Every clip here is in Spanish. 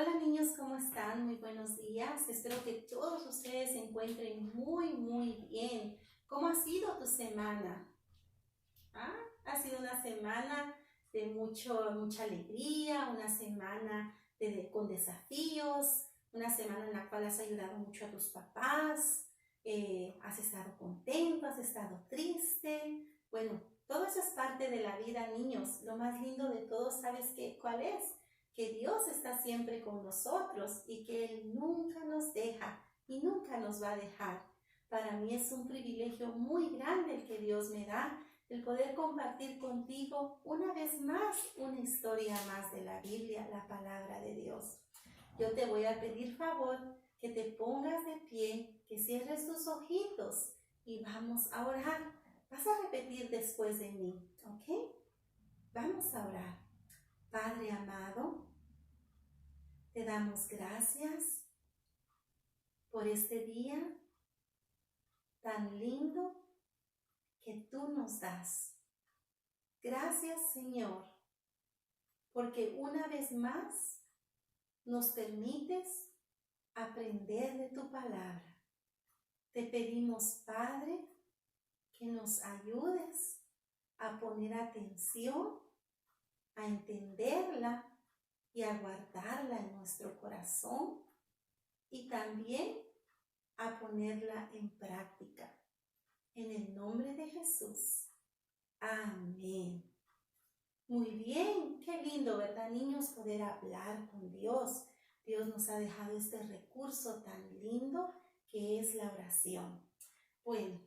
Hola niños, ¿cómo están? Muy buenos días. Espero que todos ustedes se encuentren muy bien. ¿Cómo ha sido tu semana? Ha sido una semana de mucha alegría, una semana con desafíos, una semana en la cual has ayudado mucho a tus papás, has estado contento, has estado triste. Bueno, todo eso es parte de la vida, niños. Lo más lindo de todo, ¿sabes cuál es? Que Dios está siempre con nosotros y que Él nunca nos deja y nunca nos va a dejar. Para mí es un privilegio muy grande el que Dios me da, el poder compartir contigo una vez más una historia más de la Biblia, la palabra de Dios. Yo te voy a pedir favor que te pongas de pie, que cierres tus ojitos y vamos a orar. Vas a repetir después de mí, ¿ok? Vamos a orar. Padre amado, te damos gracias por este día tan lindo que tú nos das. Gracias, Señor, porque una vez más nos permites aprender de tu palabra. Te pedimos, Padre, que nos ayudes a poner atención, a entenderla y a guardarla en nuestro corazón y también a ponerla en práctica. En el nombre de Jesús. Amén. Muy bien, qué lindo, ¿verdad, niños? Poder hablar con Dios. Dios nos ha dejado este recurso tan lindo que es la oración. Bueno,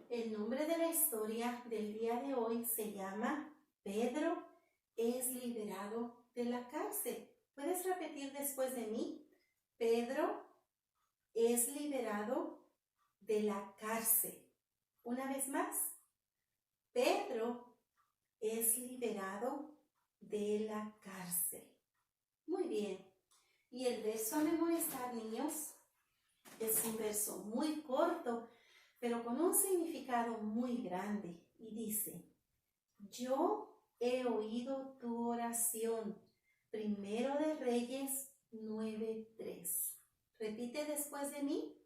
el nombre de la historia del día de hoy se llama Pedro es liberado de la cárcel. ¿Puedes repetir después de mí? Pedro es liberado de la cárcel. Una vez más, Pedro es liberado de la cárcel. Muy bien. Y el verso a memorizar, niños, es un verso muy corto, pero con un significado muy grande. Y dice, yo he oído tu oración. Primero de Reyes 9:3. Repite después de mí.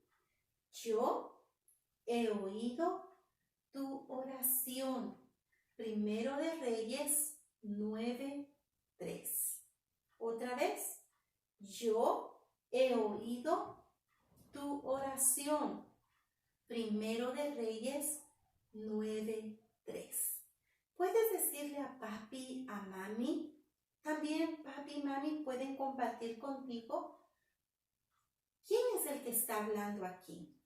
Yo he oído tu oración. Primero de Reyes 9:3. Otra vez. Yo he oído tu oración. Primero de Reyes 9:3. ¿Puedes decirle a papi, a mami? También papi y mami pueden compartir contigo. ¿Quién es el que está hablando aquí?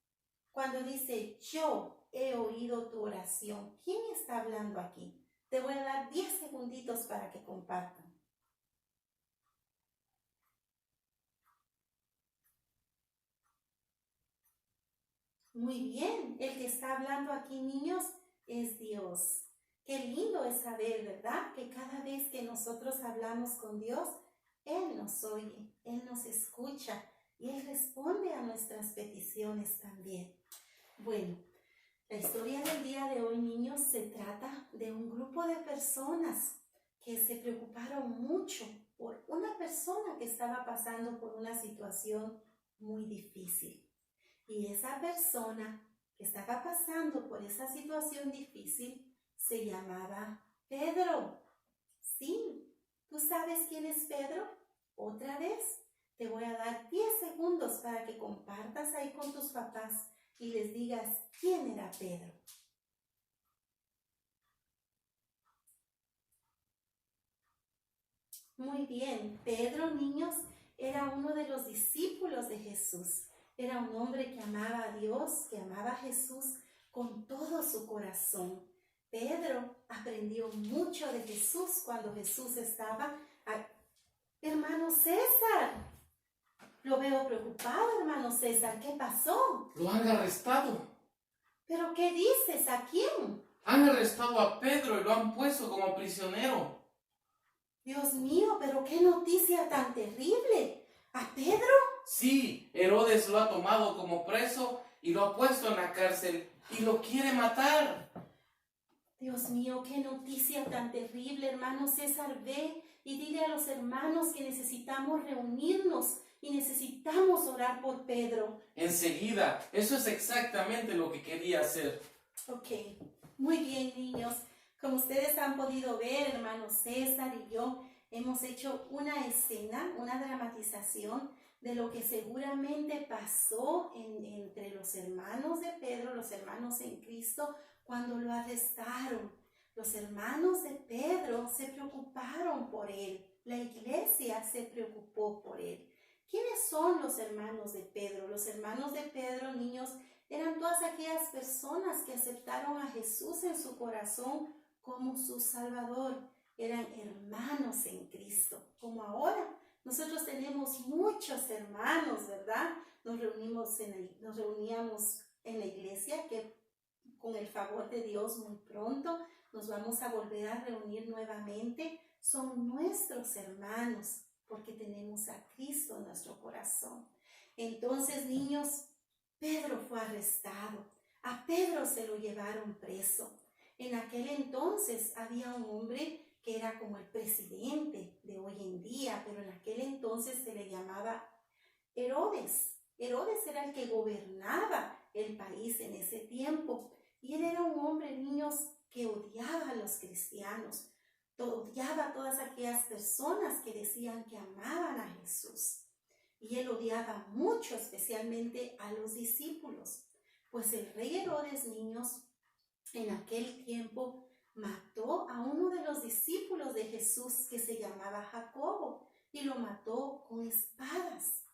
Cuando dice, yo he oído tu oración, ¿quién está hablando aquí? Te voy a dar 10 segunditos para que compartan. Muy bien, el que está hablando aquí, niños, es Dios. Qué lindo es saber, ¿verdad? Que cada vez que nosotros hablamos con Dios, Él nos oye, Él nos escucha y Él responde a nuestras peticiones también. Bueno, la historia del día de hoy, niños, se trata de un grupo de personas que se preocuparon mucho por una persona que estaba pasando por una situación muy difícil. Y esa persona que estaba pasando por esa situación difícil se llamaba Pedro. Sí, ¿tú sabes quién es Pedro? Otra vez, te voy a dar 10 segundos para que compartas ahí con tus papás y les digas quién era Pedro. Muy bien, Pedro, niños, era uno de los discípulos de Jesús. Era un hombre que amaba a Dios, que amaba a Jesús con todo su corazón. Pedro aprendió mucho de Jesús cuando Jesús estaba. Hermano César, lo veo preocupado, hermano César. ¿Qué pasó? Lo han arrestado. ¿Pero qué dices? ¿A quién? Han arrestado a Pedro y lo han puesto como prisionero. Dios mío, pero qué noticia tan terrible. ¿A Pedro? Sí, Herodes lo ha tomado como preso y lo ha puesto en la cárcel y lo quiere matar. Dios mío, qué noticia tan terrible, hermano César. Ve y dile a los hermanos que necesitamos reunirnos y necesitamos orar por Pedro. Enseguida, eso es exactamente lo que quería hacer. Ok, muy bien, niños. Como ustedes han podido ver, hermano César y yo hemos hecho una escena, una dramatización de lo que seguramente pasó entre los hermanos de Pedro, los hermanos en Cristo, cuando lo arrestaron. Los hermanos de Pedro se preocuparon por él. La iglesia se preocupó por él. ¿Quiénes son los hermanos de Pedro? Los hermanos de Pedro, niños, eran todas aquellas personas que aceptaron a Jesús en su corazón como su Salvador. Eran hermanos en Cristo, como ahora. Nosotros tenemos muchos hermanos, ¿verdad? Nos reuníamos en la iglesia, que con el favor de Dios muy pronto nos vamos a volver a reunir nuevamente. Son nuestros hermanos porque tenemos a Cristo en nuestro corazón. Entonces, niños, Pedro fue arrestado. A Pedro se lo llevaron preso. En aquel entonces había un hombre que era como el presidente de hoy en día, pero en aquel entonces se le llamaba Herodes. Herodes era el que gobernaba el país en ese tiempo. Y él era un hombre, niños, que odiaba a los cristianos, odiaba a todas aquellas personas que decían que amaban a Jesús. Y él odiaba mucho, especialmente a los discípulos. Pues el rey Herodes, niños, en aquel tiempo mató a uno de los discípulos de Jesús que se llamaba Jacobo y lo mató con espadas.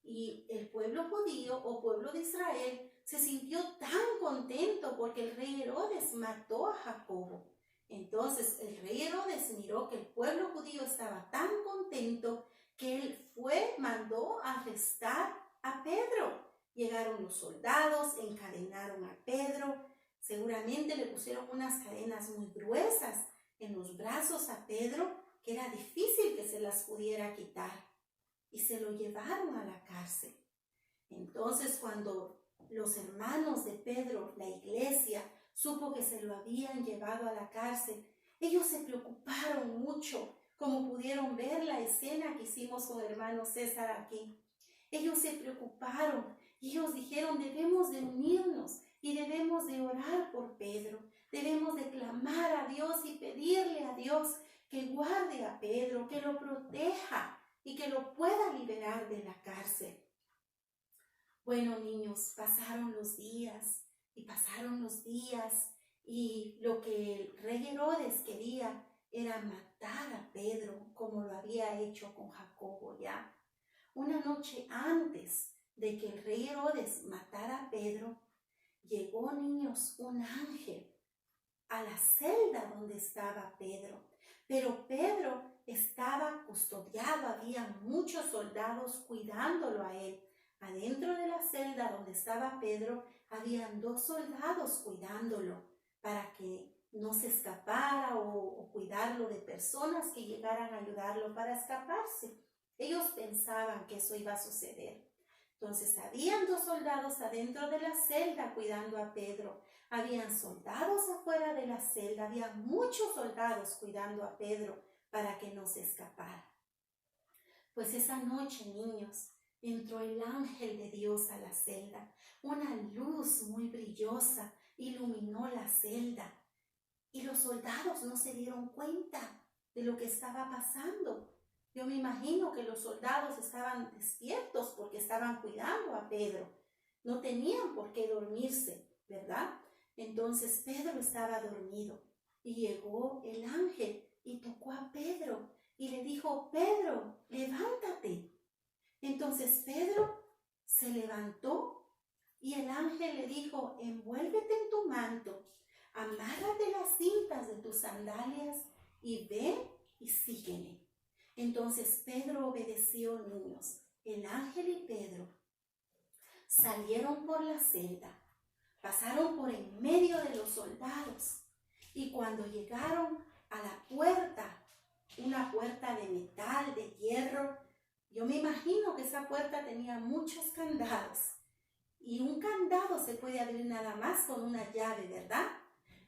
Y el pueblo judío o pueblo de Israel se sintió tan contento porque el rey Herodes mató a Jacobo. Entonces el rey Herodes miró que el pueblo judío estaba tan contento que él mandó a arrestar a Pedro. Llegaron los soldados, encadenaron a Pedro. Seguramente le pusieron unas cadenas muy gruesas en los brazos a Pedro, que era difícil que se las pudiera quitar. Y se lo llevaron a la cárcel. Entonces, cuando los hermanos de Pedro, la iglesia, supo que se lo habían llevado a la cárcel, ellos se preocuparon mucho, como pudieron ver la escena que hicimos con el hermano César aquí. Ellos se preocuparon y ellos dijeron, debemos de unirnos y debemos de orar por Pedro. Debemos de clamar a Dios y pedirle a Dios que guarde a Pedro, que lo proteja y que lo pueda liberar de la cárcel. Bueno, niños, pasaron los días y lo que el rey Herodes quería era matar a Pedro como lo había hecho con Jacobo ya. Una noche antes de que el rey Herodes matara a Pedro, llegó, niños, un ángel a la celda donde estaba Pedro. Pero Pedro estaba custodiado, había muchos soldados cuidándolo a él. Adentro de la celda donde estaba Pedro, habían 2 soldados cuidándolo para que no se escapara o cuidarlo de personas que llegaran a ayudarlo para escaparse. Ellos pensaban que eso iba a suceder. Entonces, habían 2 soldados adentro de la celda cuidando a Pedro. Habían soldados afuera de la celda, había muchos soldados cuidando a Pedro para que no se escapara. Pues esa noche, niños, entró el ángel de Dios a la celda. Una luz muy brillosa iluminó la celda y los soldados no se dieron cuenta de lo que estaba pasando. Yo me imagino que los soldados estaban despiertos porque estaban cuidando a Pedro. No tenían por qué dormirse, ¿verdad? Entonces Pedro estaba dormido y llegó el ángel y tocó a Pedro y le dijo, Pedro, levántate. Entonces Pedro se levantó y el ángel le dijo, envuélvete en tu manto, amárrate las cintas de tus sandalias y ven y sígueme. Entonces Pedro obedeció, niños. El ángel y Pedro salieron por la celda, pasaron por en medio de los soldados y cuando llegaron a la puerta, una puerta de metal, de hierro, yo me imagino que esa puerta tenía muchos candados y un candado se puede abrir nada más con una llave, ¿verdad?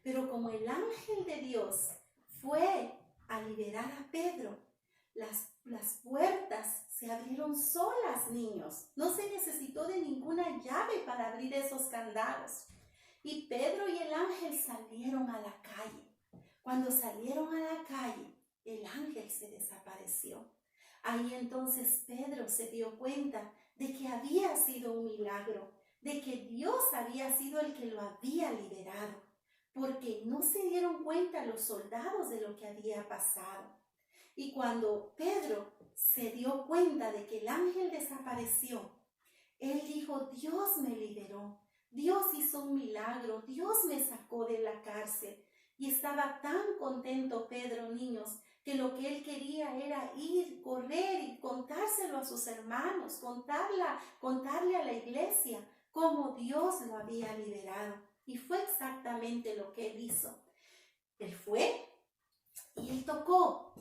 Pero como el ángel de Dios fue a liberar a Pedro, las puertas se abrieron solas, niños. No se necesitó de ninguna llave para abrir esos candados. Y Pedro y el ángel salieron a la calle. Cuando salieron a la calle, el ángel se desapareció. Ahí entonces Pedro se dio cuenta de que había sido un milagro, de que Dios había sido el que lo había liberado, porque no se dieron cuenta los soldados de lo que había pasado. Y cuando Pedro se dio cuenta de que el ángel desapareció, él dijo: Dios me liberó, Dios hizo un milagro, Dios me sacó de la cárcel. Y estaba tan contento Pedro, niños, que lo que él quería era ir, correr y contárselo a sus hermanos, contarle a la iglesia cómo Dios lo había liberado. Y fue exactamente lo que él hizo. Él fue y él tocó.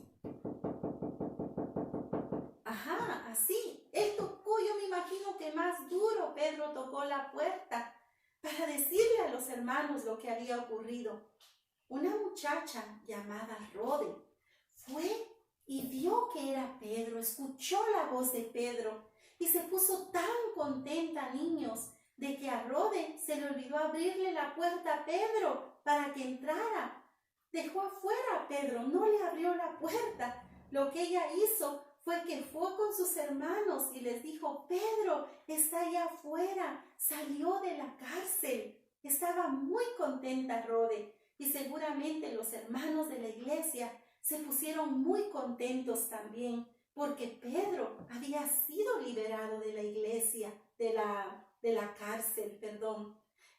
Ajá, así. Él tocó, yo me imagino que más duro Pedro tocó la puerta para decirle a los hermanos lo que había ocurrido. Una muchacha llamada Rode fue y vio que era Pedro, escuchó la voz de Pedro y se puso tan contenta, niños, de que a Rode se le olvidó abrirle la puerta a Pedro para que entrara. Dejó afuera a Pedro, no le abrió la puerta. Lo que ella hizo fue que fue con sus hermanos y les dijo: Pedro está allá afuera, salió de la cárcel. Estaba muy contenta Rode y seguramente los hermanos de la iglesia se pusieron muy contentos también porque Pedro había sido liberado de la iglesia, de la cárcel.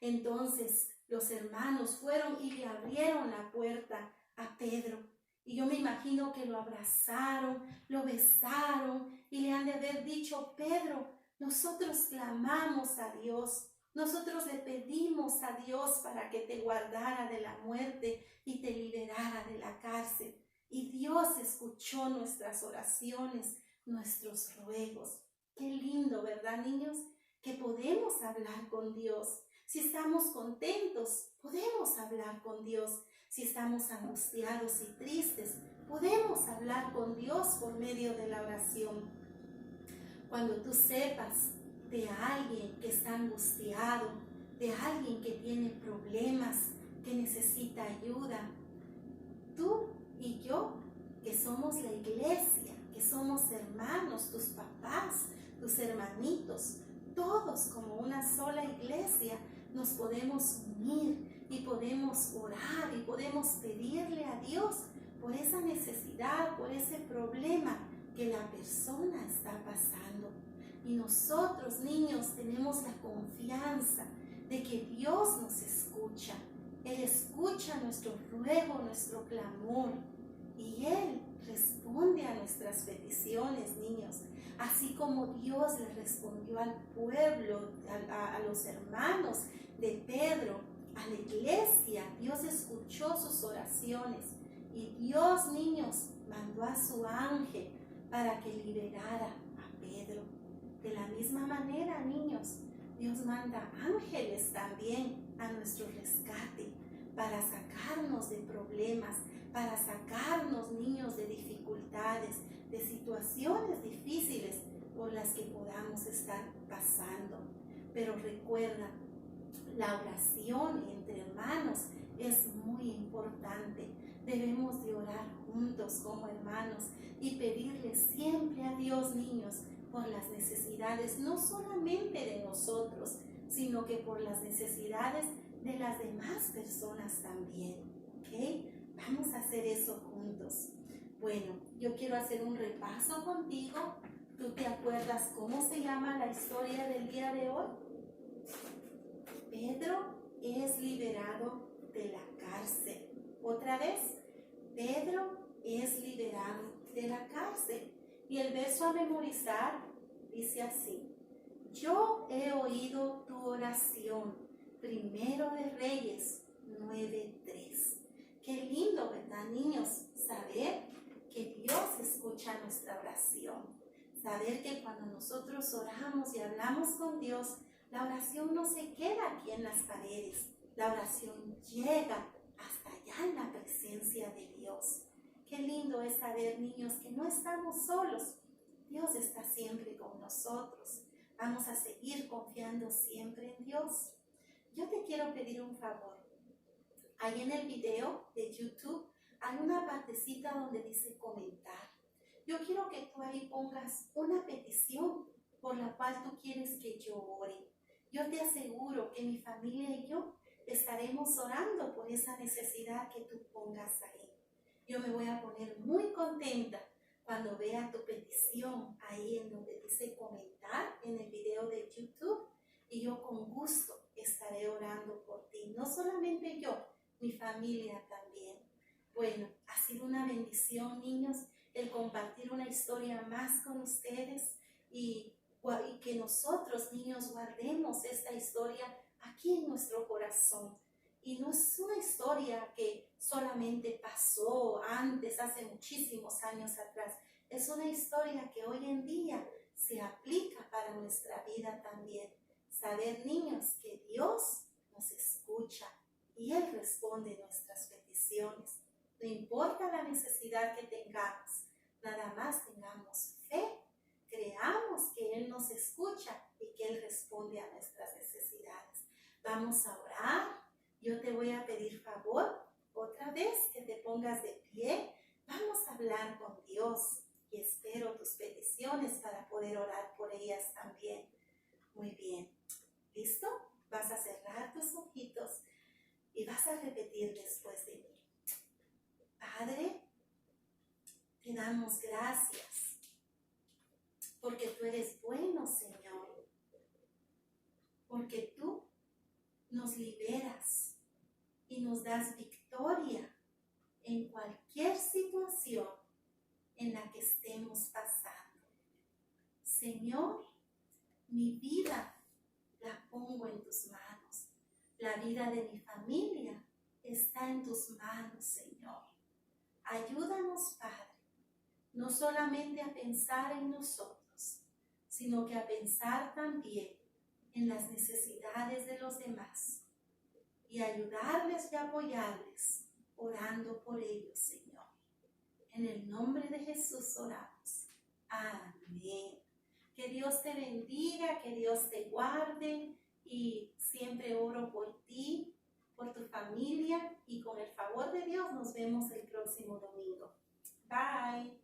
Entonces los hermanos fueron y le abrieron la puerta a Pedro. Y yo me imagino que lo abrazaron, lo besaron y le han de haber dicho: Pedro, nosotros clamamos a Dios, nosotros le pedimos a Dios para que te guardara de la muerte y te liberara de la cárcel. Y Dios escuchó nuestras oraciones, nuestros ruegos. Qué lindo, ¿verdad, niños? Que podemos hablar con Dios. Si estamos contentos, podemos hablar con Dios. Si estamos angustiados y tristes, podemos hablar con Dios por medio de la oración. Cuando tú sepas de alguien que está angustiado, de alguien que tiene problemas, que necesita ayuda, tú y yo, que somos la iglesia, que somos hermanos, tus papás, tus hermanitos, todos como una sola iglesia, nos podemos unir y podemos orar y podemos pedirle a Dios por esa necesidad, por ese problema que la persona está pasando. Y nosotros, niños, tenemos la confianza de que Dios nos escucha. Él escucha nuestro ruego, nuestro clamor, y Él responde a nuestras peticiones, niños. Así como Dios le respondió al pueblo, a los hermanos de Pedro, a la iglesia, Dios escuchó sus oraciones. Y Dios, niños, mandó a su ángel para que liberara a Pedro. De la misma manera, niños, Dios manda ángeles también a nuestro rescate para sacarnos de problemas, para sacarnos, niños, de dificultades, de situaciones difíciles por las que podamos estar pasando. Pero recuerda, la oración entre hermanos es muy importante. Debemos de orar juntos como hermanos y pedirle siempre a Dios, niños, por las necesidades no solamente de nosotros, sino que por las necesidades de las demás personas también. ¿Ok? Vamos a hacer eso juntos. Bueno, yo quiero hacer un repaso contigo. ¿Tú te acuerdas cómo se llama la historia del día de hoy? Pedro es liberado de la cárcel. Otra vez, Pedro es liberado de la cárcel. Y el verso a memorizar dice así: yo he oído tu oración. Primero de Reyes 9:3. Qué lindo, ¿verdad, niños? Saber que Dios escucha nuestra oración. Saber que cuando nosotros oramos y hablamos con Dios, la oración no se queda aquí en las paredes. La oración llega hasta allá en la presencia de Dios. Qué lindo es saber, niños, que no estamos solos. Dios está siempre con nosotros. Vamos a seguir confiando siempre en Dios. Yo te quiero pedir un favor. Ahí en el video de YouTube hay una partecita donde dice comentar. Yo quiero que tú ahí pongas una petición por la cual tú quieres que yo ore. Yo te aseguro que mi familia y yo estaremos orando por esa necesidad que tú pongas ahí. Yo me voy a poner muy contenta cuando vea tu petición ahí en donde dice comentar en el video de YouTube, y yo con gusto estaré orando por ti. No solamente yo, mi familia también. Bueno, ha sido una bendición, niños, el compartir una historia más con ustedes y que nosotros, niños, guardemos esta historia aquí en nuestro corazón. Y no es una historia que solamente pasó antes, hace muchísimos años atrás. Es una historia que hoy en día se aplica para nuestra vida también. Saber, niños, que Dios nos escucha y Él responde nuestras peticiones. No importa la necesidad que tengamos, nada más tengamos fe, creamos que Él nos escucha y que Él responde a nuestras necesidades. Vamos a orar. Yo te voy a pedir favor, otra vez, que te pongas de pie. Vamos a hablar con Dios y espero tus peticiones para poder orar por ellas también. Muy bien. ¿Listo? Vas a cerrar tus ojitos y vas a repetir después de mí. Padre, te damos gracias porque tú eres bueno, Señor. Porque tú nos liberas y nos das victoria en cualquier situación en la que estemos pasando. Señor, mi vida la pongo en tus manos. La vida de mi familia está en tus manos, Señor. Ayúdanos, Padre, no solamente a pensar en nosotros, sino que a pensar también en las necesidades de los demás y ayudarles y apoyarles, orando por ellos, Señor. En el nombre de Jesús oramos. Amén. Que Dios te bendiga, que Dios te guarde, y siempre oro por ti, por tu familia, y con el favor de Dios nos vemos el próximo domingo. Bye.